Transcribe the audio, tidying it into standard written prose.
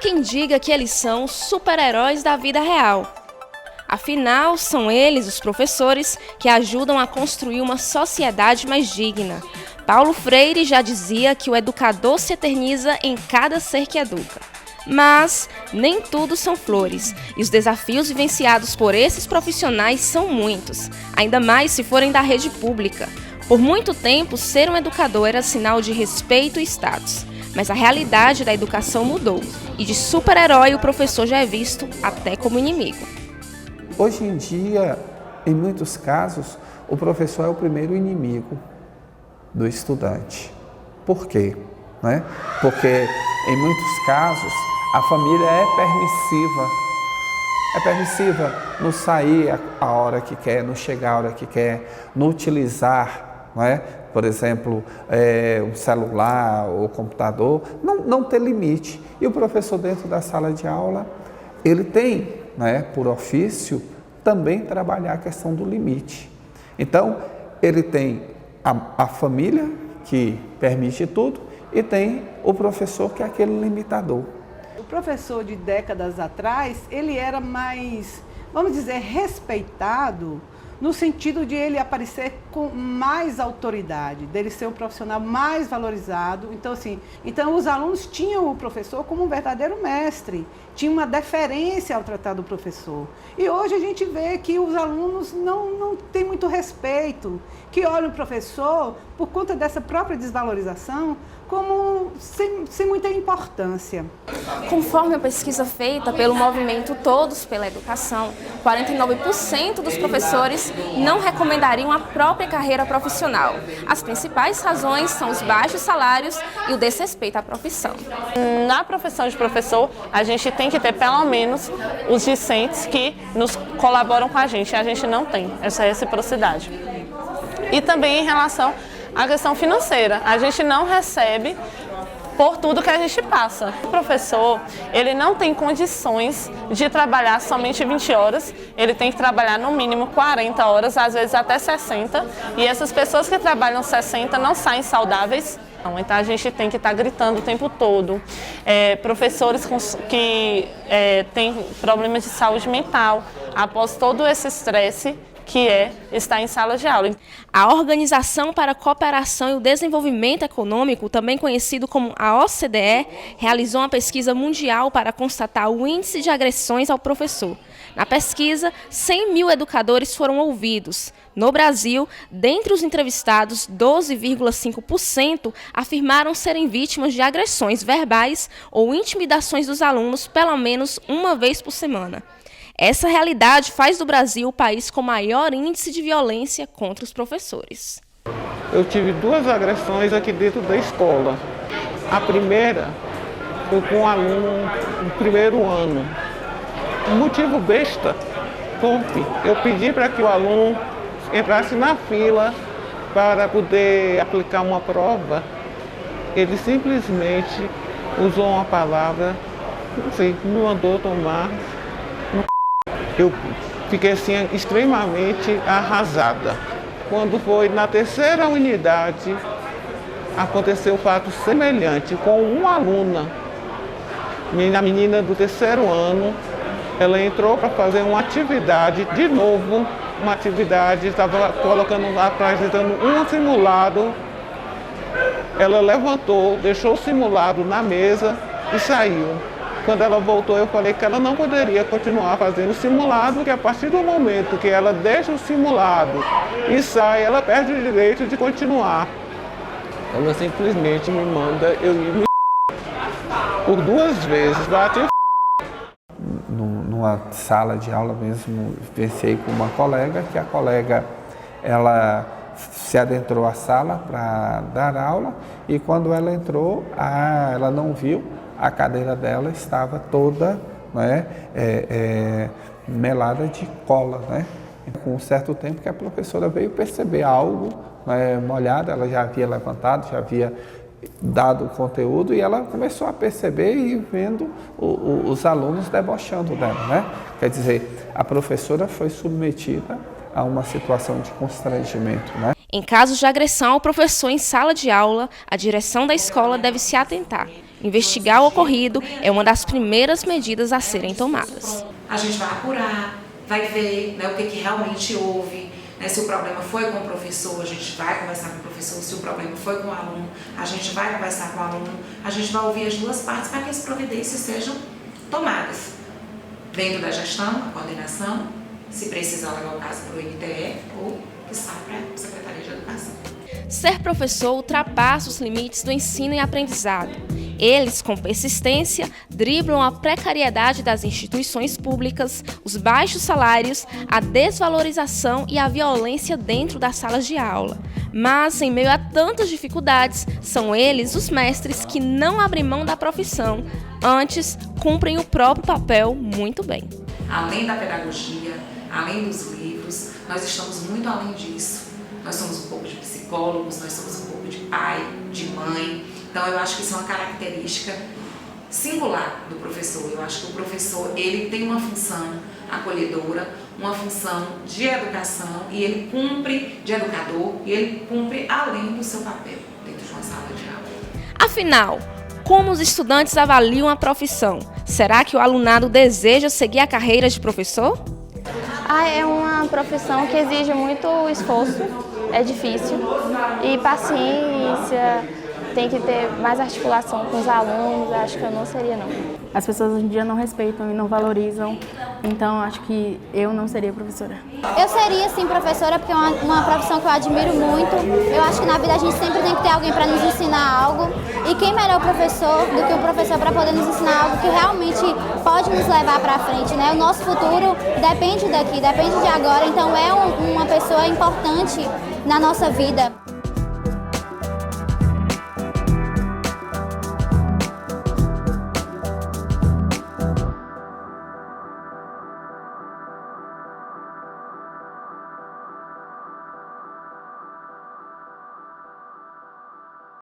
quem diga que eles são super-heróis da vida real. Afinal, são eles, os professores, que ajudam a construir uma sociedade mais digna. Paulo Freire já dizia que o educador se eterniza em cada ser que educa. Mas nem tudo são flores, e os desafios vivenciados por esses profissionais são muitos, ainda mais se forem da rede pública. Por muito tempo, ser um educador era sinal de respeito e status, mas a realidade da educação mudou, e de super-herói o professor já é visto até como inimigo. Hoje em dia, em muitos casos, o professor é o primeiro inimigo do estudante. Por quê? Porque, em muitos casos, a família é permissiva. É permissiva no sair a hora que quer, no chegar a hora que quer, no utilizar, por exemplo, um celular ou computador, não ter limite. E o professor dentro da sala de aula, ele tem, por ofício, também trabalhar a questão do limite. Então, ele tem a família, que permite tudo, e tem o professor, que é aquele limitador. O professor de décadas atrás, ele era mais, vamos dizer, respeitado, no sentido de ele aparecer com mais autoridade, dele ser um profissional mais valorizado. Então os alunos tinham o professor como um verdadeiro mestre, tinha uma deferência ao tratar do professor. E hoje a gente vê que os alunos não têm muito respeito, que olham o professor, por conta dessa própria desvalorização, como sem muita importância. Conforme a pesquisa feita pelo movimento Todos pela Educação, 49% dos professores não recomendariam a própria carreira profissional. As principais razões são os baixos salários e o desrespeito à profissão. Na profissão de professor, a gente tem que ter pelo menos os discentes que nos colaboram com a gente não tem essa reciprocidade. E também em relação à questão financeira, a gente não recebe por tudo que a gente passa. O professor, ele não tem condições de trabalhar somente 20 horas, ele tem que trabalhar no mínimo 40 horas, às vezes até 60, e essas pessoas que trabalham 60 não saem saudáveis. Então a gente tem que estar gritando o tempo todo. Professores que têm problemas de saúde mental, após todo esse estresse, que estar em sala de aula. A Organização para a Cooperação e o Desenvolvimento Econômico, também conhecido como a OCDE, realizou uma pesquisa mundial para constatar o índice de agressões ao professor. Na pesquisa, 100 mil educadores foram ouvidos. No Brasil, dentre os entrevistados, 12,5% afirmaram serem vítimas de agressões verbais ou intimidações dos alunos pelo menos uma vez por semana. Essa realidade faz do Brasil o país com maior índice de violência contra os professores. Eu tive 2 agressões aqui dentro da escola. A primeira foi com um aluno no primeiro ano. Um motivo besta, torpe. Eu pedi para que o aluno entrasse na fila para poder aplicar uma prova. Ele simplesmente usou uma palavra, não mandou tomar. Eu fiquei assim extremamente arrasada. Quando foi na 3ª unidade, aconteceu um fato semelhante com uma aluna. A menina do 3º ano, ela entrou para fazer uma atividade, de novo, uma atividade, estava colocando lá, apresentando um simulado. Ela levantou, deixou o simulado na mesa e saiu. Quando ela voltou, eu falei que ela não poderia continuar fazendo o simulado, que a partir do momento que ela deixa o simulado e sai, ela perde o direito de continuar. Ela simplesmente me manda eu ir por 2 vezes, bate. Numa sala de aula mesmo, pensei com uma colega, que a colega, ela se adentrou à sala para dar aula, e quando ela entrou, ela não viu, a cadeira dela estava toda melada de cola. Com um certo tempo que a professora veio perceber algo molhado, ela já havia levantado, já havia dado o conteúdo, e ela começou a perceber e vendo os alunos debochando dela. Quer dizer, a professora foi submetida a uma situação de constrangimento. Em casos de agressão ao professor em sala de aula, a direção da escola deve se atentar. Investigar o ocorrido é uma das primeiras medidas a serem tomadas. A gente vai apurar, vai ver, né, o que realmente houve, né, se o problema foi com o professor, a gente vai conversar com o professor, se o problema foi com o aluno, a gente vai conversar com o aluno, a gente vai ouvir as duas partes para que as providências sejam tomadas. Dentro da gestão, a coordenação, se precisar levar o caso para o INTE ou que sai para a Secretaria de Educação. Ser professor ultrapassa os limites do ensino e aprendizado. Eles, com persistência, driblam a precariedade das instituições públicas, os baixos salários, a desvalorização e a violência dentro das salas de aula. Mas, em meio a tantas dificuldades, são eles os mestres que não abrem mão da profissão, antes cumprem o próprio papel muito bem. Além da pedagogia, além dos livros, nós estamos muito além disso. Nós somos um pouco de psicólogos, nós somos um pouco de pai, de mãe. Então, eu acho que isso é uma característica singular do professor. Eu acho que o professor, ele tem uma função acolhedora, uma função de educação, e ele cumpre de educador, e ele cumpre além do seu papel dentro de uma sala de aula. Afinal, como os estudantes avaliam a profissão? Será que o alunado deseja seguir a carreira de professor? É uma profissão que exige muito esforço, é difícil, e paciência, tem que ter mais articulação com os alunos, acho que eu não seria não. As pessoas hoje em dia não respeitam e não valorizam, então acho que eu não seria professora. Eu seria sim professora porque é uma profissão que eu admiro muito. Eu acho que na vida a gente sempre tem que ter alguém para nos ensinar algo, e quem melhor professor do que o professor para poder nos ensinar algo que realmente pode nos levar para frente, né? O nosso futuro depende daqui, depende de agora, então é uma pessoa importante na nossa vida.